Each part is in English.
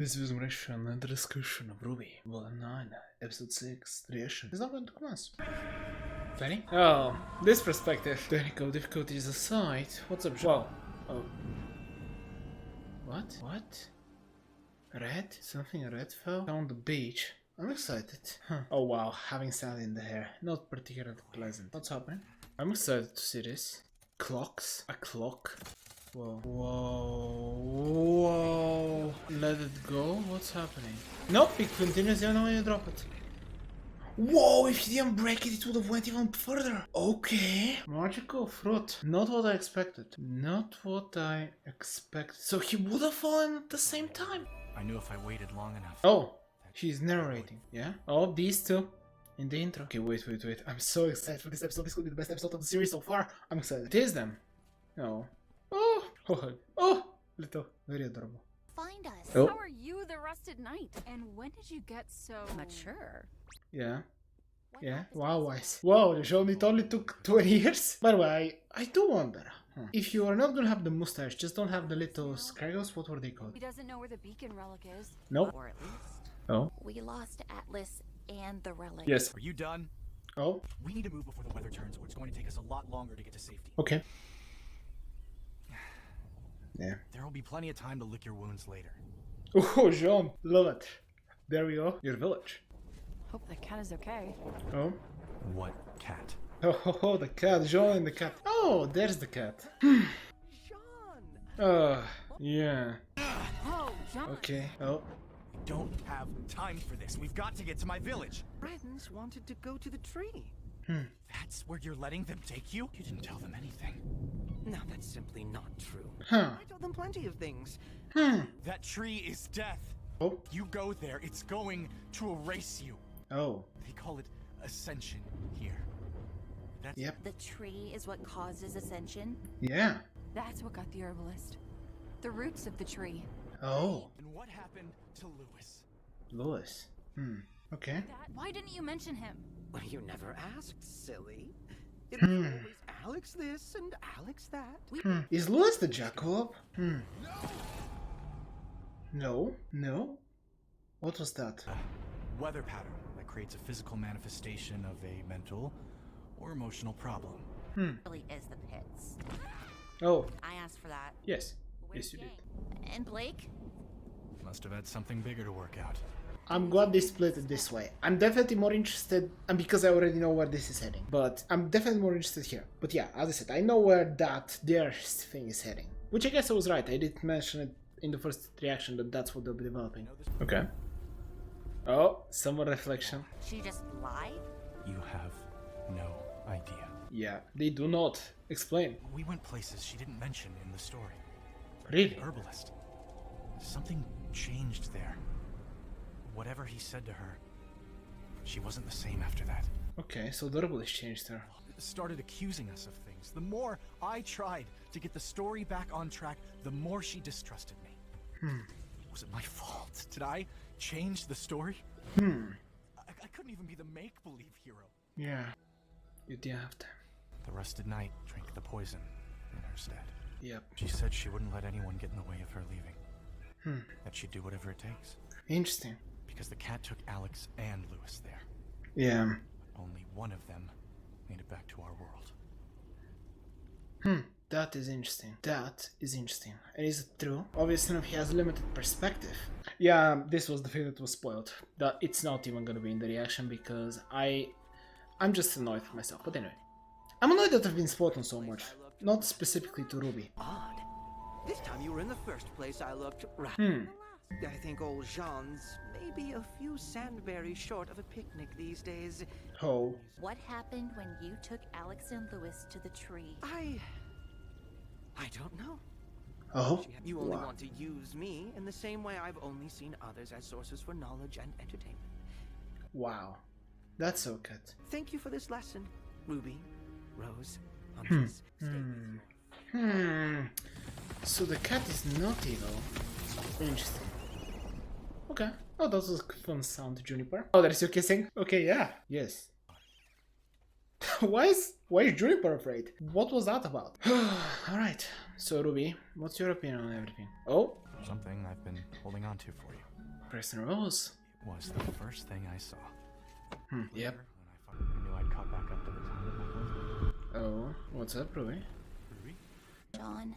This is reaction and discussion of RWBY Volume 9, Episode 6, reaction is not going to commence. Fanny? Oh, this perspective. Technical difficulties aside, what's up, Joel? Oh. What? What? Red? Something red fell? On the beach. I'm excited. Huh. Oh wow, having sand in the hair. Not particularly pleasant. What's happening? I'm excited to see this. Clocks? A clock? Whoa. Whoa. Whoa. Let it go? What's happening? Nope, it continues even when you drop it. Whoa, if he didn't break it, it would have went even further. Okay. Magical fruit. Not what I expected. Not what I expected. So he would have fallen at the same time. I knew if I waited long enough. Oh, she's narrating. Yeah? Oh, these two. In the intro. Okay, wait. I'm so excited for this episode. This could be the best episode of the series so far. I'm excited. It is them. Oh. Oh, little. Very adorable. Find us. Oh. How are you the rusted knight? And when did you get so Mature. Yeah. What Yeah. happens Wow, next? wise. Wow, the show it only took 20 years. By the way, I do wonder. If you are not gonna have the mustache, just don't have the little scraggles. What were they called? He doesn't know where the beacon relic is. Nope. Or at least Oh. we lost Atlas and the relic. Yes. Are you done? Oh. We need to move before the weather turns, or it's going to take us a lot longer to get to safety. Okay. Yeah. There will be plenty of time to lick your wounds later. Oh, Jean. Love it. There we go. Your village. Hope the cat is okay. Oh. What cat? Oh, the cat. Jean and the cat. Oh, there's the cat. Sean! Yeah. Oh, John! Okay. Oh. We don't have time for this. We've got to get to my village. Friends wanted to go to the tree. That's where you're letting them take you? You didn't tell them anything. No, that's simply not true. Huh. I told them plenty of things. That tree is death. Oh. You go there, it's going to erase you. Oh. They call it ascension here. That's Yep. The tree is what causes ascension. Yeah. That's what got the herbalist. The roots of the tree. Oh. And what happened to Lewis? Louis. Okay. Why didn't you mention him? Well, you never asked, silly. It was always Alex this and Alex that. Is Louis the jackalope? No. No. What was that? Weather pattern that creates a physical manifestation of a mental or emotional problem. Really is the pits. Oh. I asked for that. Yes. Where's Yes, you did. Yang? And Blake? Must have had something bigger to work out. I'm glad they split it this way. I'm definitely more interested, and because I already know where this is heading, but I'm definitely more interested here. But yeah, as I said, I know where their thing is heading. Which I guess I was right. I did mention it in the first reaction that that's what they'll be developing. Okay. Oh, some more reflection. She just lied? You have no idea. Yeah, they do not explain. We went places she didn't mention in the story. Really? The herbalist. Something changed there. Whatever he said to her, she wasn't the same after that. Okay, so the herbalist changed her. Started accusing us of things. The more I tried to get the story back on track, the more she distrusted me. Was it my fault? Did I change the story? I couldn't even be the make-believe hero. Yeah, you did have to. The rusted knight drank the poison in her stead. Yep. She said she wouldn't let anyone get in the way of her leaving. That she'd do whatever it takes. Interesting. Because the cat took Alex and Lewis there. Yeah. Only one of them made it back to our world. That is interesting. That is interesting. And is it true? Obviously, he has limited perspective. Yeah, this was the thing that was spoiled. That it's not even gonna be in the reaction because I'm just annoyed with myself. But anyway, I'm annoyed that I've been spoiled so much. Not specifically to RWBY. Odd. This time you were in the first place I looked right. I think old Jean's maybe a few sandberries short of a picnic these days. Oh. What happened when you took Alex and Lewis to the tree? I don't know. Oh. You only Wow. want to use me in the same way I've only seen others as sources for knowledge and entertainment. Wow. That's so good. Thank you for this lesson, Ruby, Rose, Humphries. So the cat is not evil. Interesting. Okay. Oh, that was a fun sound, Juniper. Oh, there's your kissing? Okay, yeah. Yes. Why is Juniper afraid? What was that about? Alright. So, RWBY, what's your opinion on everything? Oh, Something I've been holding on to for you. Preston Rose. It was the first thing I saw. Yep. Later, when I knew I'd caught back up to the town with my husband. Oh, what's up, Ruby? Ruby? John,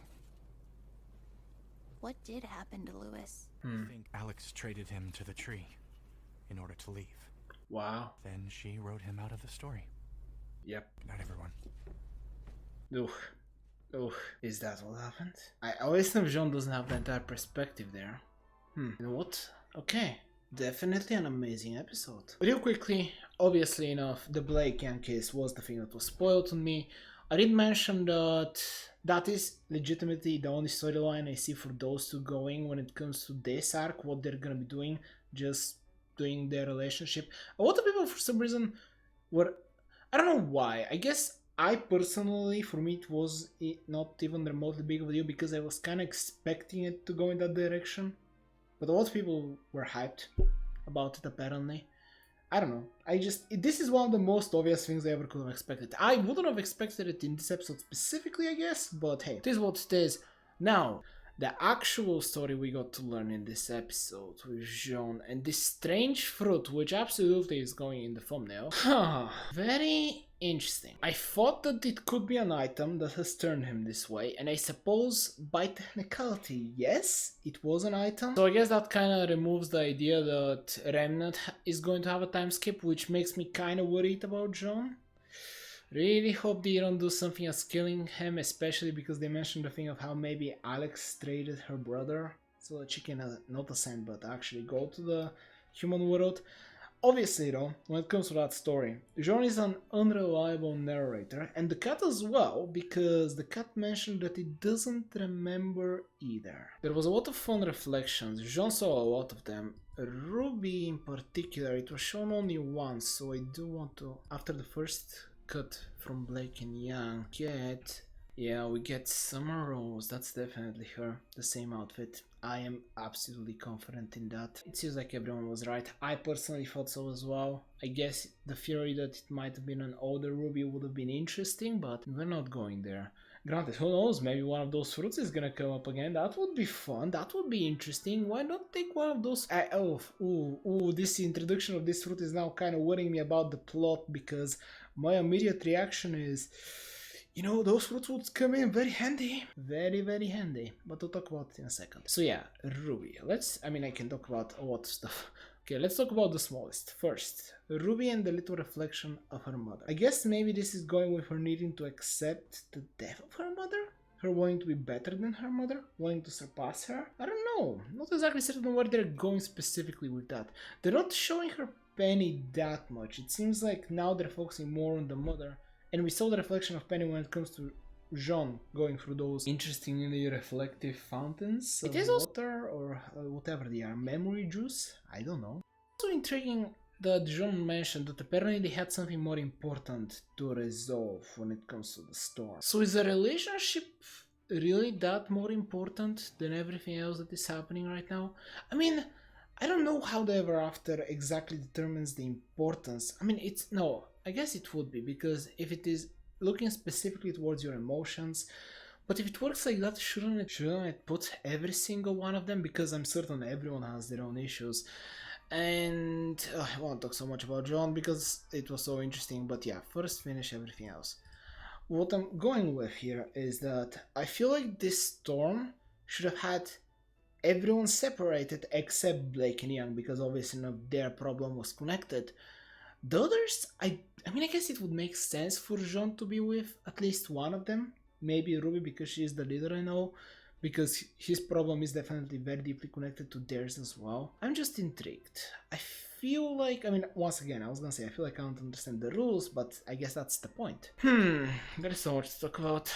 what did happen to Lewis? I think Alex traded him to the tree in order to leave. Wow. Then she wrote him out of the story. Yep. Good night, everyone. Is that what happened? I always know Jean doesn't have the entire perspective there. You know what? Okay. Definitely an amazing episode. Real quickly, obviously enough, the Blake Young case was the thing that was spoiled on me. I did mention that that is legitimately the only storyline I see for those two going when it comes to this arc, what they're gonna be doing, just doing their relationship. A lot of people for some reason were, I don't know why, I guess I personally, for me it was not even remotely big of a deal because I was kind of expecting it to go in that direction. But a lot of people were hyped about it apparently. I don't know. This is one of the most obvious things I ever could have expected. I wouldn't have expected it in this episode specifically, I guess, but hey, it is what it is. Now, the actual story we got to learn in this episode with Jean and this strange fruit, which absolutely is going in the thumbnail. Very interesting. I thought that it could be an item that has turned him this way, and I suppose by technicality, yes, it was an item. So I guess that kind of removes the idea that Remnant is going to have a time skip, which makes me kind of worried about Jean. Really hope they don't do something as killing him, especially because they mentioned the thing of how maybe Alex traded her brother so that she can not ascend but actually go to the human world. Obviously though, when it comes to that story, Jean is an unreliable narrator, and the cat as well, because the cat mentioned that it doesn't remember either. There was a lot of fun reflections, Jean saw a lot of them. Ruby in particular, it was shown only once, so I do want to, after the first cut from Blake and Young, we get Summer Rose, that's definitely her, the same outfit. I am absolutely confident in that. It seems like everyone was right. I personally thought so as well. I guess the theory that it might have been an older Ruby would have been interesting, but we're not going there. Granted, who knows, maybe one of those fruits is gonna come up again. That would be fun, that would be interesting. Why not take one of those? This introduction of this fruit is now kind of worrying me about the plot, because my immediate reaction is, you know, those fruits would come in very handy. Very, very handy. But we'll talk about it in a second. So yeah, Ruby. I can talk about a lot of stuff. Okay, let's talk about the smallest. First, Ruby and the little reflection of her mother. I guess maybe this is going with her needing to accept the death of her mother? Her wanting to be better than her mother? Wanting to surpass her? I don't know. Not exactly certain where they're going specifically with that. They're not showing her Penny that much. It seems like now they're focusing more on the mother. And we saw the reflection of Penny when it comes to Jean going through those interestingly reflective fountains of water or whatever they are. Memory juice? I don't know. Also intriguing that Jean mentioned that apparently they had something more important to resolve when it comes to the storm. So is the relationship really that more important than everything else that is happening right now? I mean, I don't know how the Ever After exactly determines the importance. I mean, I guess it would be, because if it is looking specifically towards your emotions, but if it works like that, shouldn't it put every single one of them? Because I'm certain everyone has their own issues. And I won't talk so much about John because it was so interesting, but yeah, first finish everything else. What I'm going with here is that I feel like this storm should have had everyone separated except Blake and Young, because obviously their problem was connected. The others, I guess it would make sense for Jean to be with at least one of them. Maybe Ruby, because she is the leader, I know, because his problem is definitely very deeply connected to theirs as well. I'm just intrigued. I feel like, once again, I was gonna say I feel like I don't understand the rules, but I guess that's the point. There's so much to talk about.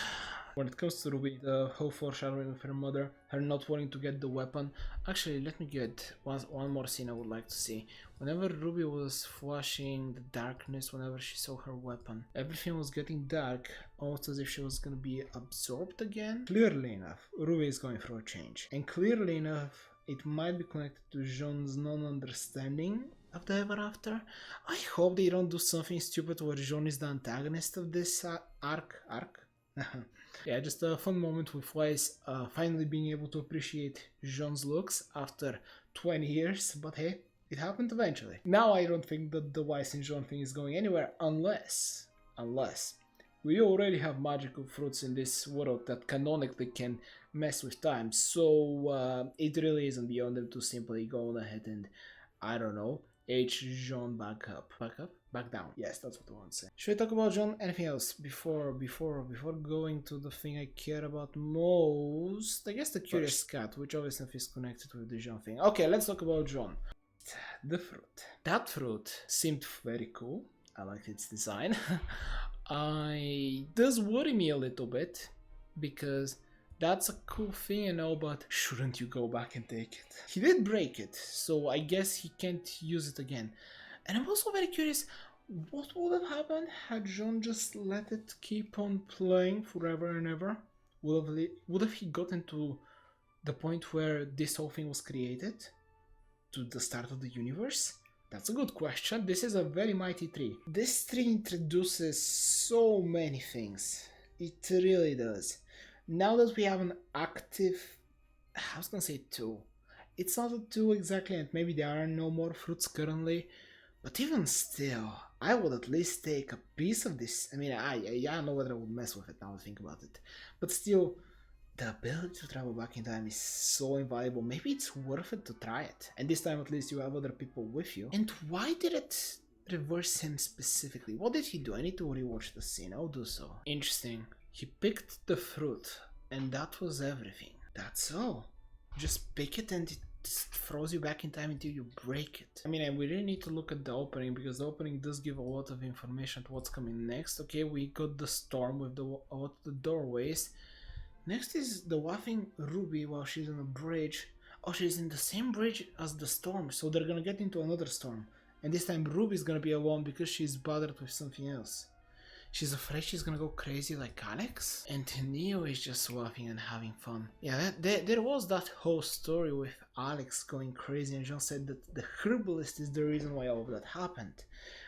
When it comes to Ruby, the whole foreshadowing of her mother, her not wanting to get the weapon. Actually, let me get one more scene I would like to see. Whenever Ruby was flashing the darkness, whenever she saw her weapon, everything was getting dark, almost as if she was gonna be absorbed again. Clearly enough, Ruby is going through a change. And clearly enough, it might be connected to Jean's non-understanding of the Ever After. I hope they don't do something stupid where Jean is the antagonist of this arc. Yeah, just a fun moment with Weiss finally being able to appreciate Jean's looks after 20 years, but hey, it happened eventually. Now I don't think that the Weiss and Jean thing is going anywhere unless we already have magical fruits in this world that canonically can mess with time, so it really isn't beyond them to simply go ahead and, I don't know, age Jean back up. Back down. Yes, that's what I want to say. Should we talk about Jean? Anything else before going to the thing I care about most? I guess the Curious Cat, which obviously is connected with the Jean thing. Okay, let's talk about Jean. The fruit. That fruit seemed very cool. I liked its design. It does worry me a little bit because that's a cool thing and all, but shouldn't you go back and take it? He did break it, so I guess he can't use it again. And I'm also very curious, what would have happened had Jean just let it keep on playing forever and ever? Would have he gotten to the point where this whole thing was created? To the start of the universe? That's a good question. This is a very mighty tree. This tree introduces so many things. It really does. Now that we have an active... I was gonna say 2. It's not a 2 exactly, and maybe there are no more fruits currently. But even still, I would at least take a piece of this. I mean, I don't know whether I would mess with it now I think about it. But still, the ability to travel back in time is so invaluable. Maybe it's worth it to try it. And this time at least you have other people with you. And why did it reverse him specifically? What did he do? I need to rewatch the scene. I'll do so. Interesting. He picked the fruit and that was everything. That's all. Just pick it and it throws you back in time until you break it. I mean, we really need to look at the opening because the opening does give a lot of information to what's coming next. Okay, we got the storm with the doorways. Next is the waffing Ruby while she's on a bridge. Oh, she's in the same bridge as the storm, so they're gonna get into another storm. And this time Ruby's gonna be alone because she's bothered with something else. She's afraid she's gonna go crazy like Alex. And Neo is just waffing and having fun. Yeah, there was that whole story with Alex going crazy and Jean said that the herbalist is the reason why all of that happened.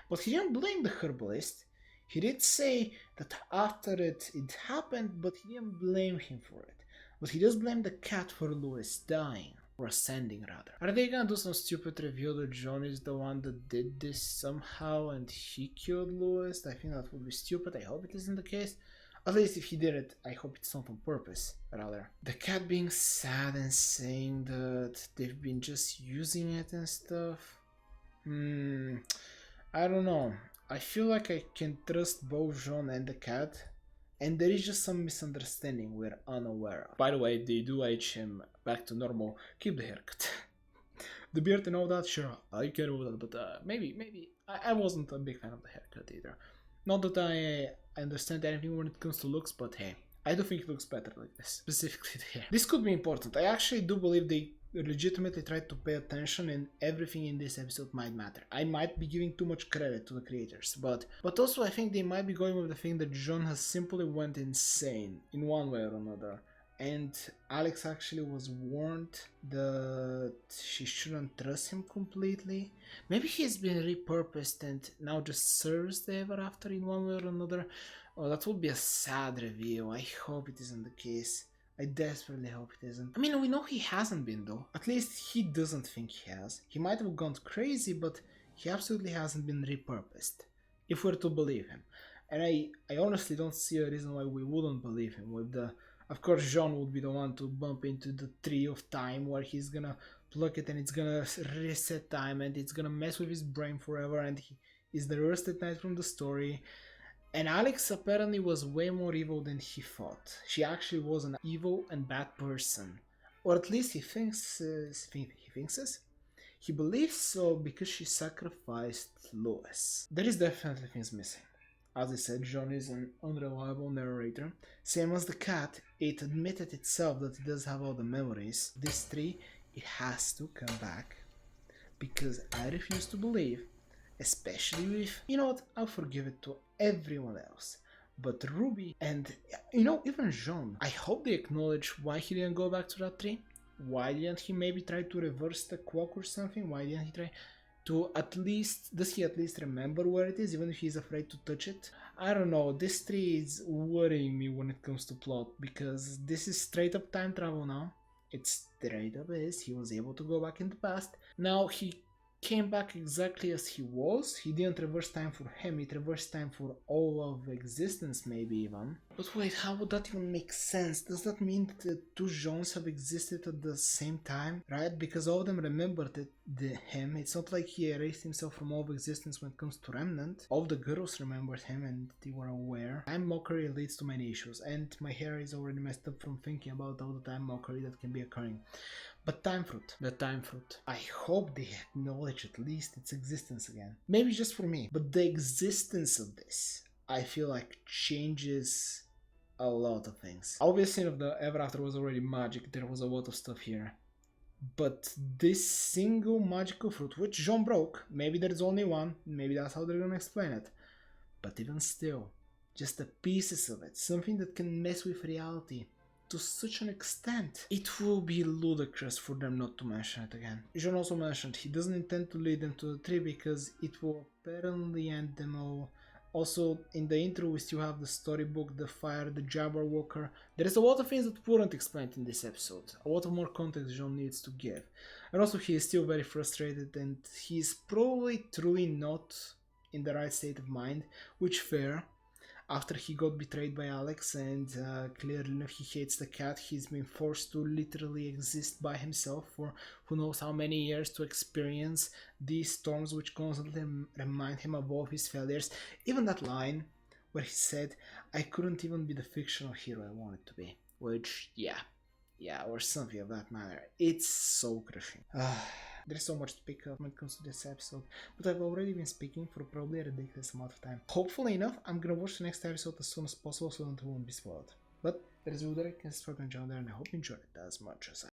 But he didn't blame the herbalist. He did say that after it happened, but he didn't blame him for it. But he does blame the cat for Louis dying, or ascending rather. Are they gonna do some stupid reveal that John is the one that did this somehow and he killed Louis? I think that would be stupid. I hope it isn't the case. At least if he did it, I hope it's not on purpose, rather. The cat being sad and saying that they've been just using it and stuff. I don't know. I feel like I can trust both Jean and the cat, and there is just some misunderstanding we're unaware of. By the way, they do age him back to normal. Keep the haircut. The beard and all that, sure, I care about that, but maybe I wasn't a big fan of the haircut either. Not that I understand anything when it comes to looks, but hey, I do think it looks better like this, specifically the hair. This could be important. I actually do believe they legitimately tried to pay attention and everything in this episode might matter. I might be giving too much credit to the creators, but also I think they might be going with the thing that John has simply went insane in one way or another. And Alex actually was warned that she shouldn't trust him completely. Maybe he's been repurposed and now just serves the Ever After in one way or another. Oh, that would be a sad reveal. I hope it isn't the case. I desperately hope it isn't. I mean, we know he hasn't been though. At least he doesn't think he has. He might have gone crazy, but he absolutely hasn't been repurposed. If we're to believe him. And I honestly don't see a reason why we wouldn't believe him with the... Of course, Jean would be the one to bump into the tree of time where he's gonna pluck it and it's gonna reset time and it's gonna mess with his brain forever and he is the Rusted Knight from the story. And Alex apparently was way more evil than he thought. She actually was an evil and bad person. Or at least he thinks... He believes so because she sacrificed Louis. There is definitely things missing. As I said, John is an unreliable narrator. Same as the cat, it admitted itself that it does have all the memories. This tree, it has to come back. Because I refuse to believe, especially with... You know what, I'll forgive it to everyone else. But Ruby and, even Jean, I hope they acknowledge why he didn't go back to that tree. Why didn't he maybe try to reverse the clock or something? Why didn't he try... to at least, does he at least remember where it is, even if he's afraid to touch it? I don't know, this tree is worrying me when it comes to plot, because this is straight up time travel now. It's straight up is, he was able to go back in the past. Now he came back exactly as he was. He didn't reverse time for him, he reversed time for all of existence, maybe even. But wait, how would that even make sense? Does that mean that the two Jeans have existed at the same time, right? Because all of them remembered him. It's not like he erased himself from all of existence when it comes to Remnant. All of the girls remembered him and they were aware. Time mockery leads to many issues, and my hair is already messed up from thinking about all the time mockery that can be occurring. But the time fruit, I hope they acknowledge at least its existence again. Maybe just for me, but the existence of this, I feel like, changes a lot of things. Obviously, of the Ever After was already magic, there was a lot of stuff here. But this single magical fruit, which Jean broke, maybe there's only one, maybe that's how they're gonna explain it. But even still, just the pieces of it, something that can mess with reality to such an extent, it will be ludicrous for them not to mention it again. Jean also mentioned he doesn't intend to lead them to the tree because it will apparently end them all. Also, in the intro we still have the storybook, the fire, the Jabber Walker. There is a lot of things that weren't explained in this episode. A lot of more context Jean needs to give. And also he is still very frustrated and he is probably truly not in the right state of mind, which fair. After he got betrayed by Alex and clearly enough he hates the cat, he's been forced to literally exist by himself for who knows how many years to experience these storms which constantly remind him of all his failures. Even that line where he said, "I couldn't even be the fictional hero I wanted to be," which, yeah, or something of that matter. It's so crushing. There's so much to pick up when it comes to this episode, but I've already been speaking for probably a ridiculous amount of time. Hopefully enough, I'm gonna watch the next episode as soon as possible so that it won't be spoiled. But there's Udar, can subscribe and join there, and I hope you enjoyed it as much as I